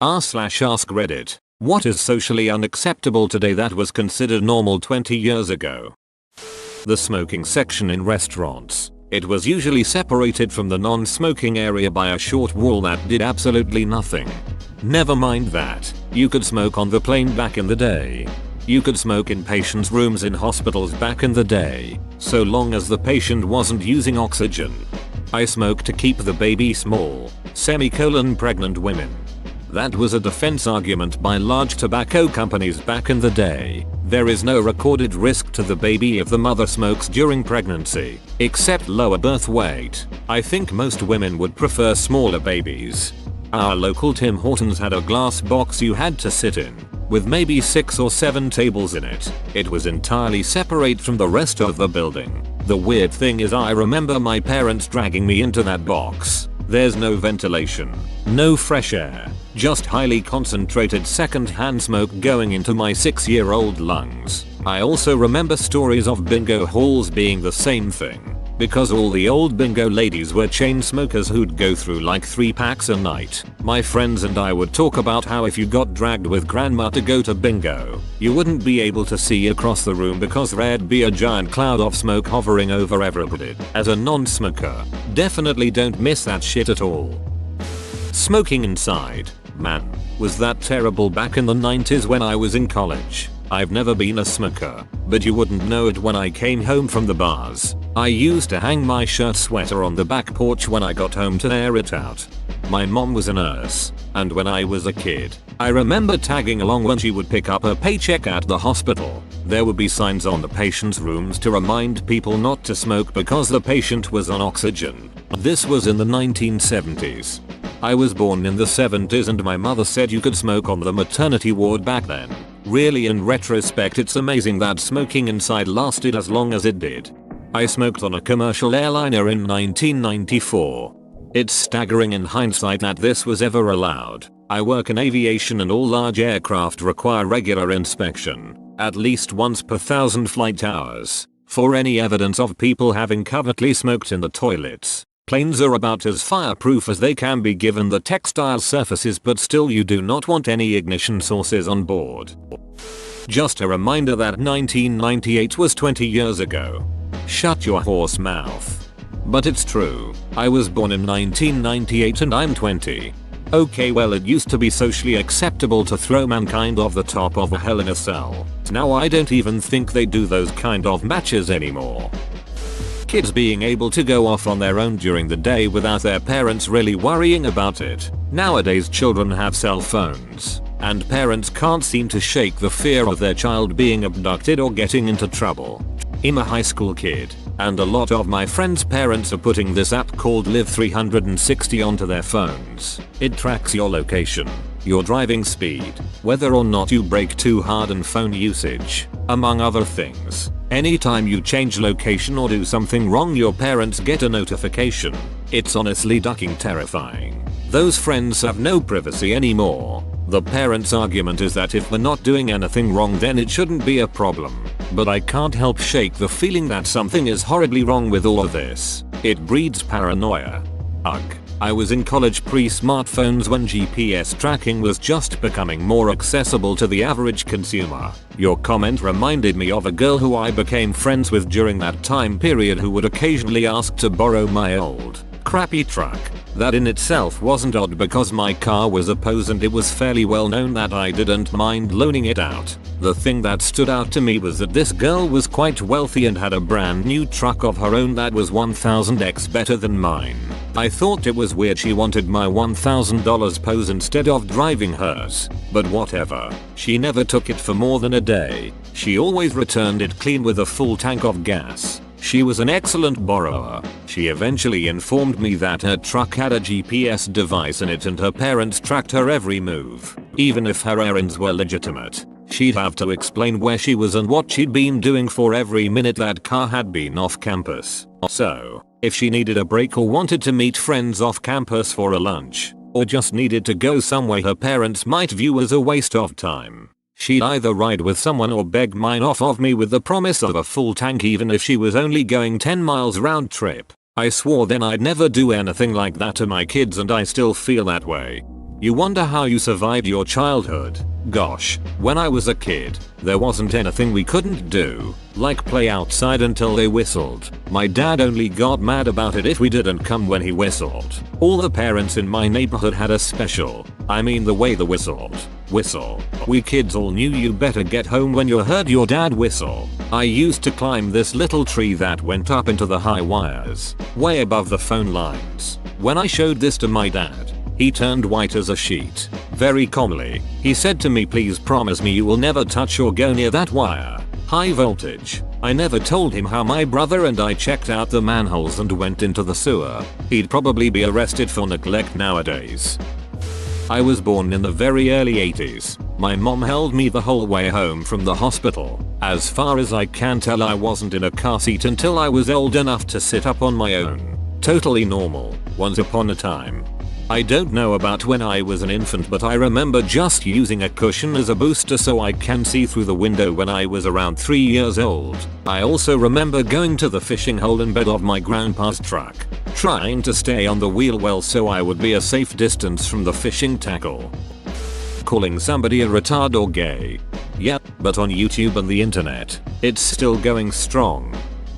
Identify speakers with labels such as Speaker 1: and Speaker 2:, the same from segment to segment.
Speaker 1: r/ask Reddit. What is socially unacceptable today that was considered normal 20 years ago? The smoking section in restaurants. It was usually separated from the non-smoking area by a short wall that did absolutely nothing. Never mind that, you could smoke on the plane back in the day. You could smoke in patients' rooms in hospitals back in the day, so long as the patient wasn't using oxygen. I smoke to keep the baby small, pregnant women. That was a defense argument by large tobacco companies back in the day. There is no recorded risk to the baby if the mother smokes during pregnancy, except lower birth weight. I think most women would prefer smaller babies. Our local Tim Hortons had a glass box you had to sit in, with maybe 6 or 7 tables in it. It was entirely separate from the rest of the building. The weird thing is I remember my parents dragging me into that box. There's no ventilation, no fresh air, just highly concentrated second-hand smoke going into my 6-year-old lungs. I also remember stories of bingo halls being the same thing, because all the old bingo ladies were chain smokers who'd go through like 3 packs a night. My friends and I would talk about how if you got dragged with grandma to go to bingo, you wouldn't be able to see across the room because there'd be a giant cloud of smoke hovering over everybody. As a non-smoker, definitely don't miss that shit at all. Smoking inside. Man, was that terrible back in the 90s when I was in college. I've never been a smoker, but you wouldn't know it when I came home from the bars. I used to hang my shirt sweater on the back porch when I got home to air it out. My mom was a nurse, and when I was a kid, I remember tagging along when she would pick up her paycheck at the hospital. There would be signs on the patient's rooms to remind people not to smoke because the patient was on oxygen. This was in the 1970s. I was born in the 70s and my mother said you could smoke on the maternity ward back then. Really, in retrospect, it's amazing that smoking inside lasted as long as it did. I smoked on a commercial airliner in 1994. It's staggering in hindsight that this was ever allowed. I work in aviation and all large aircraft require regular inspection, at least once per 1,000 flight hours, for any evidence of people having covertly smoked in the toilets. Planes are about as fireproof as they can be given the textile surfaces, but still you do not want any ignition sources on board. Just a reminder that 1998 was 20 years ago. Shut your horse mouth. But it's true. I was born in 1998 and I'm 20. Okay, well, it used to be socially acceptable to throw mankind off the top of a Hell in a Cell. Now I don't even think they do those kind of matches anymore. Kids being able to go off on their own during the day without their parents really worrying about it. Nowadays children have cell phones, and parents can't seem to shake the fear of their child being abducted or getting into trouble. I'm a high school kid, and a lot of my friends' parents are putting this app called Live 360 onto their phones. It tracks your location, your driving speed, whether or not you brake too hard, and phone usage, among other things. Anytime you change location or do something wrong, your parents get a notification. It's honestly fucking terrifying. Those friends have no privacy anymore. The parents' argument is that if we're not doing anything wrong then it shouldn't be a problem. But I can't help shake the feeling that something is horribly wrong with all of this. It breeds paranoia. Ugh. I was in college pre-smartphones when GPS tracking was just becoming more accessible to the average consumer. Your comment reminded me of a girl who I became friends with during that time period who would occasionally ask to borrow my old, crappy truck. That in itself wasn't odd because my car was a Pose and it was fairly well known that I didn't mind loaning it out. The thing that stood out to me was that this girl was quite wealthy and had a brand new truck of her own that was 1000x better than mine. I thought it was weird she wanted my $1,000 Pose instead of driving hers, but whatever. She never took it for more than a day. She always returned it clean with a full tank of gas. She was an excellent borrower. She eventually informed me that her truck had a GPS device in it and her parents tracked her every move. Even if her errands were legitimate, she'd have to explain where she was and what she'd been doing for every minute that car had been off campus. So, if she needed a break or wanted to meet friends off campus for a lunch, or just needed to go somewhere her parents might view as a waste of time, she'd either ride with someone or beg mine off of me with the promise of a full tank even if she was only going 10 miles round trip. I swore then I'd never do anything like that to my kids and I still feel that way. You wonder how you survived your childhood. Gosh, when I was a kid, there wasn't anything we couldn't do, like play outside until they whistled. My dad only got mad about it if we didn't come when he whistled. All the parents in my neighborhood had a special, the way the whistle. We kids all knew you better get home when you heard your dad whistle. I used to climb this little tree that went up into the high wires, way above the phone lines. When I showed this to my dad, he turned white as a sheet. Very calmly, he said to me, please promise me you will never touch or go near that wire. High voltage. I never told him how my brother and I checked out the manholes and went into the sewer. He'd probably be arrested for neglect nowadays. I was born in the very early 80s. My mom held me the whole way home from the hospital. As far as I can tell, I wasn't in a car seat until I was old enough to sit up on my own. Totally normal, once upon a time. I don't know about when I was an infant, but I remember just using a cushion as a booster so I can see through the window when I was around 3 years old. I also remember going to the fishing hole in bed of my grandpa's truck, trying to stay on the wheel well so I would be a safe distance from the fishing tackle. Calling somebody a retard or gay. Yep, but on YouTube and the internet, it's still going strong.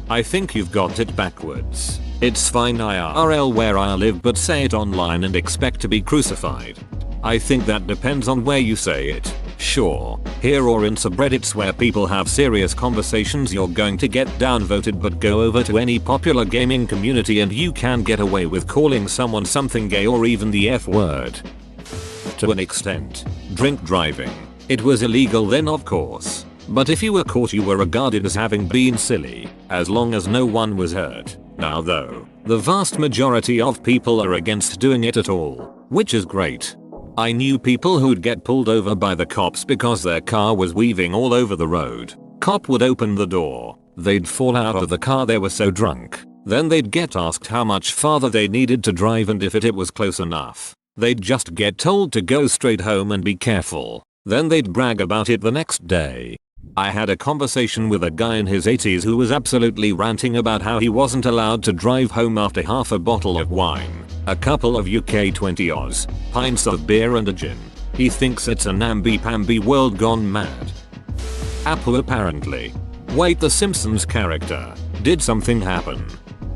Speaker 1: I think you've got it backwards. It's fine IRL where I live, but say it online and expect to be crucified. I think that depends on where you say it. Sure, here or in subreddits where people have serious conversations you're going to get downvoted, but go over to any popular gaming community and you can get away with calling someone something gay or even the F word. To an extent. Drink driving. It was illegal then, of course. But if you were caught, you were regarded as having been silly, as long as no one was hurt. Now though, the vast majority of people are against doing it at all, which is great. I knew people who'd get pulled over by the cops because their car was weaving all over the road. Cop would open the door, they'd fall out of the car, they were so drunk. Then they'd get asked how much farther they needed to drive, and if it was close enough, they'd just get told to go straight home and be careful. Then they'd brag about it the next day. I had a conversation with a guy in his 80s who was absolutely ranting about how he wasn't allowed to drive home after half a bottle of wine, a couple of UK 20 Oz, pints of beer and a gin. He thinks it's a namby-pamby world gone mad. Apu apparently. Wait, the Simpsons character. Did something happen?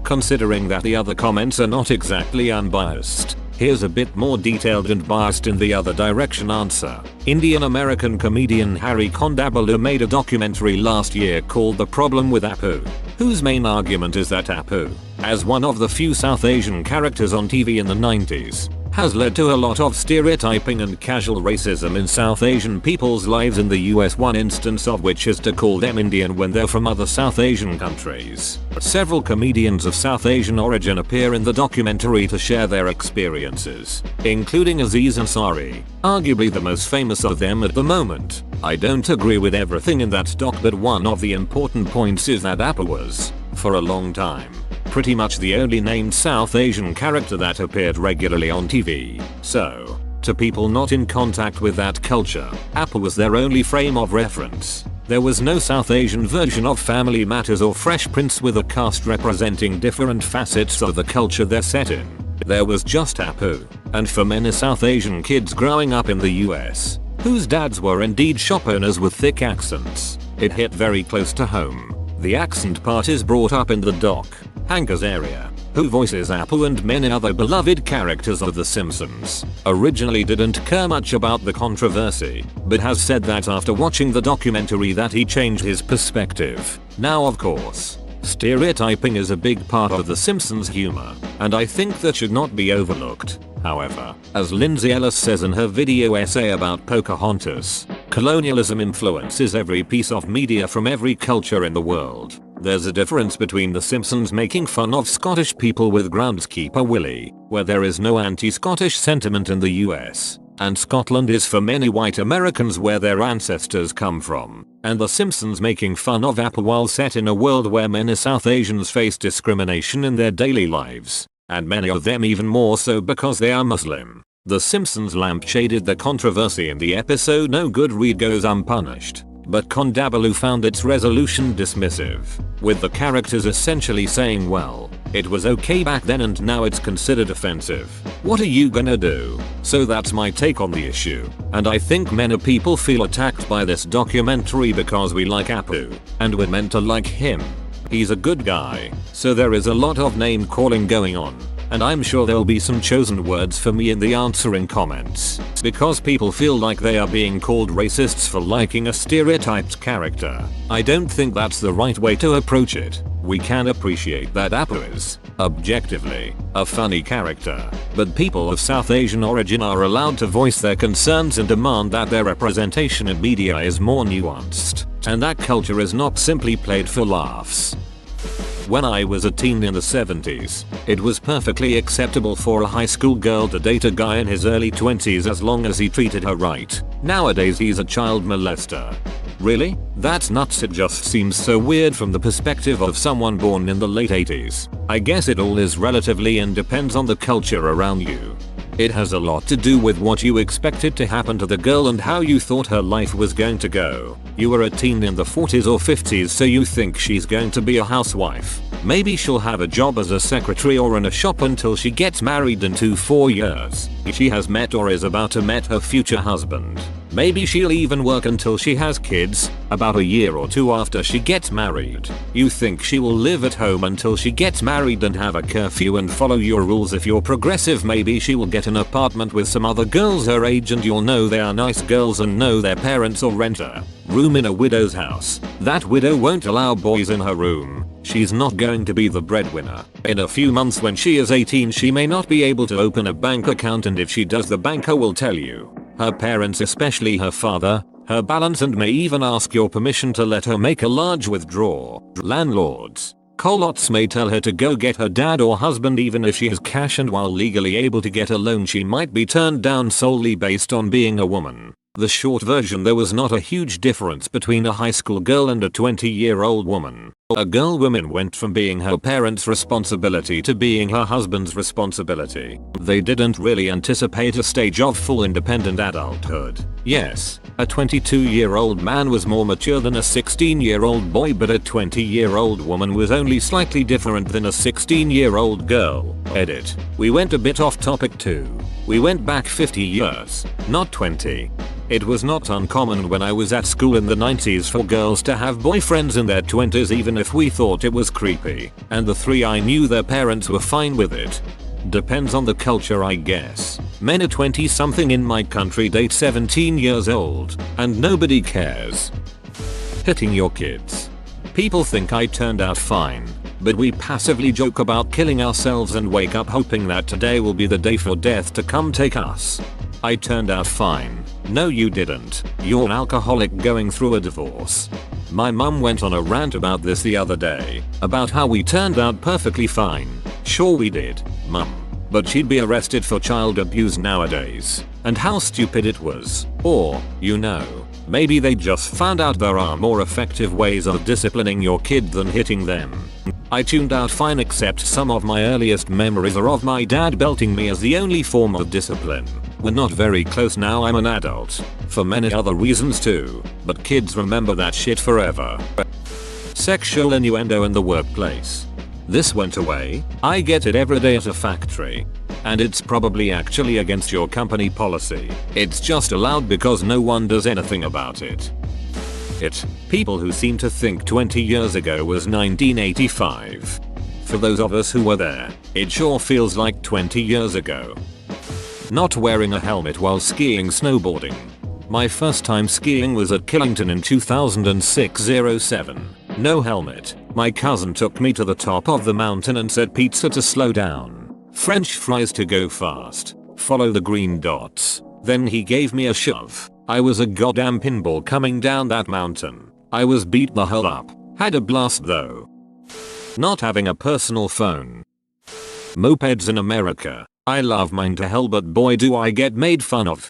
Speaker 1: Considering that the other comments are not exactly unbiased, here's a bit more detailed and biased in the other direction answer. Indian-American comedian Harry Kondabolu made a documentary last year called The Problem with Apu, whose main argument is that Apu, as one of the few South Asian characters on TV in the 90s, has led to a lot of stereotyping and casual racism in South Asian people's lives in the US, one instance of which is to call them Indian when they're from other South Asian countries. Several comedians of South Asian origin appear in the documentary to share their experiences, including Aziz Ansari, arguably the most famous of them at the moment. I don't agree with everything in that doc, but one of the important points is that Apu was, for a long time, pretty much the only named South Asian character that appeared regularly on TV. So, to people not in contact with that culture, Apu was their only frame of reference. There was no South Asian version of Family Matters or Fresh Prince with a cast representing different facets of the culture they're set in. There was just Apu, and for many South Asian kids growing up in the US, whose dads were indeed shop owners with thick accents, it hit very close to home. The accent part is brought up in the doc. Hank Azaria, who voices Apu and many other beloved characters of The Simpsons, originally didn't care much about the controversy, but has said that after watching the documentary that he changed his perspective. Now of course, stereotyping is a big part of The Simpsons humor, and I think that should not be overlooked. However, as Lindsay Ellis says in her video essay about Pocahontas, colonialism influences every piece of media from every culture in the world. There's a difference between The Simpsons making fun of Scottish people with Groundskeeper Willie, where there is no anti-Scottish sentiment in the US, and Scotland is for many white Americans where their ancestors come from, and The Simpsons making fun of Apu while set in a world where many South Asians face discrimination in their daily lives, and many of them even more so because they are Muslim. The Simpsons lampshaded the controversy in the episode No Good Read Goes Unpunished, but Kondabolu found its resolution dismissive, with the characters essentially saying, well, It was okay back then and now it's considered offensive. What are you gonna do? So that's my take on the issue. And I think many people feel attacked by this documentary because we like Apu. And we're meant to like him. He's a good guy. So there is a lot of name calling going on. And I'm sure there'll be some chosen words for me in the answering comments. Because people feel like they are being called racists for liking a stereotyped character. I don't think that's the right way to approach it. We can appreciate that Apu is, objectively, a funny character. But people of South Asian origin are allowed to voice their concerns and demand that their representation in media is more nuanced. And that culture is not simply played for laughs. When I was a teen in the 70s, it was perfectly acceptable for a high school girl to date a guy in his early 20s as long as he treated her right. Nowadays he's a child molester. Really? That's nuts. It just seems so weird from the perspective of someone born in the late 80s. I guess it all is relatively and depends on the culture around you. It has a lot to do with what you expected to happen to the girl and how you thought her life was going to go. You were a teen in the 40s or 50s, so you think she's going to be a housewife. Maybe she'll have a job as a secretary or in a shop until she gets married in 2-4 years. She has met or is about to meet her future husband. Maybe she'll even work until she has kids, about a year or two after she gets married. You think she will live at home until she gets married and have a curfew and follow your rules. If you're progressive, maybe she will get an apartment with some other girls her age and you'll know they are nice girls and know their parents, or rent a room in a widow's house. That widow won't allow boys in her room. She's not going to be the breadwinner. In a few months when she is 18, she may not be able to open a bank account, and if she does, the banker will tell you her parents, especially her father, her balance, and may even ask your permission to let her make a large withdrawal. Landlords, colots may tell her to go get her dad or husband even if she has cash, and while legally able to get a loan, she might be turned down solely based on being a woman. The short version: there was not a huge difference between a high school girl and a 20-year-old woman. A girl woman went from being her parents' responsibility to being her husband's responsibility. They didn't really anticipate a stage of full independent adulthood. Yes, a 22-year-old man was more mature than a 16-year-old boy, but a 20-year-old woman was only slightly different than a 16-year-old girl. Edit. We went a bit off topic too. We went back 50 years, not 20. It was not uncommon when I was at school in the 90s for girls to have boyfriends in their 20s, even if we thought it was creepy. And the 3 I knew, their parents were fine with it. Depends on the culture, I guess. Men at 20 something in my country date 17 years old, and nobody cares. Hitting your kids. People think I turned out fine, but we passively joke about killing ourselves and wake up hoping that today will be the day for death to come take us. I turned out fine. No, you didn't. You're an alcoholic going through a divorce. My mum went on a rant about this the other day, about how we turned out perfectly fine. Sure we did, mum. But she'd be arrested for child abuse nowadays. And how stupid it was. Or, you know, maybe they just found out there are more effective ways of disciplining your kid than hitting them. I tuned out fine, except some of my earliest memories are of my dad belting me as the only form of discipline. We're not very close now, I'm an adult. For many other reasons too, but kids remember that shit forever. Sexual innuendo in the workplace. This went away. I get it every day at a factory. And it's probably actually against your company policy. It's just allowed because no one does anything about it. People who seem to think 20 years ago was 1985. For those of us who were there, it sure feels like 20 years ago. Not wearing a helmet while skiing, snowboarding. My first time skiing was at Killington in 2006-07. No helmet. My cousin took me to the top of the mountain and said pizza to slow down, French fries to go fast, follow the green dots. Then he gave me a shove. I was a goddamn pinball coming down that mountain. I was beat the hell up. Had a blast though. Not having a personal phone. Mopeds in America. I love mine to hell, but boy do I get made fun of.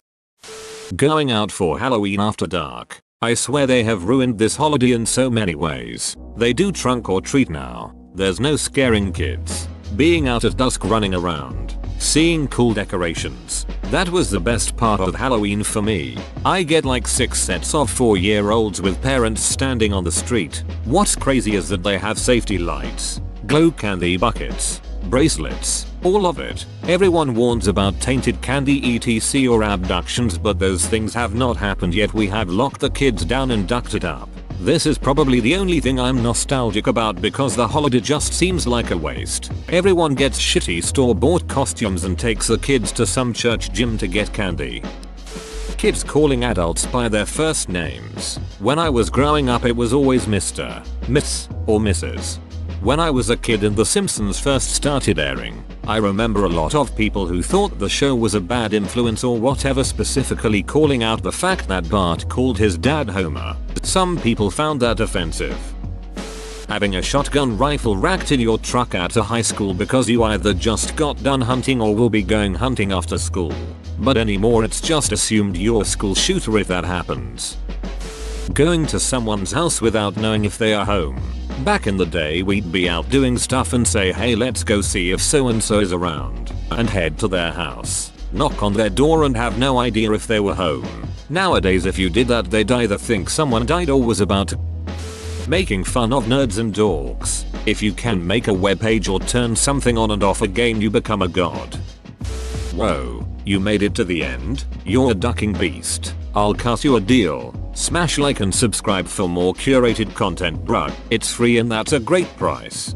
Speaker 1: Going out for Halloween after dark. I swear they have ruined this holiday in so many ways. They do trunk or treat now. There's no scaring kids. Being out at dusk running around. Seeing cool decorations. That was the best part of Halloween for me. I get like 6 sets of 4-year-olds with parents standing on the street. What's crazy is that they have safety lights. glow candy buckets, bracelets, all of it. Everyone warns about tainted candy etc or abductions, but those things have not happened yet. We have locked the kids down and ducked it up. This is probably the only thing I'm nostalgic about because the holiday just seems like a waste. Everyone gets shitty store-bought costumes and takes the kids to some church gym to get candy. Kids calling adults by their first names. When I was growing up it was always Mr., Miss, or Mrs. When I was a kid and The Simpsons first started airing, I remember a lot of people who thought the show was a bad influence or whatever, specifically calling out the fact that Bart called his dad Homer. Some people found that offensive. Having a shotgun rifle racked in your truck at a high school because you either just got done hunting or will be going hunting after school. But anymore it's just assumed you're a school shooter if that happens. Going to someone's house without knowing if they are home. Back in the day we'd be out doing stuff and say, hey, let's go see if so and so is around, and head to their house, knock on their door and have no idea if they were home. Nowadays if you did that they'd either think someone died or was about to. Making fun of nerds and dorks. If you can make a webpage or turn something on and off a game you become a god. Whoa, you made it to the end? You're a ducking beast. I'll cut you a deal. Smash like and subscribe for more curated content, bruh. It's free and that's a great price.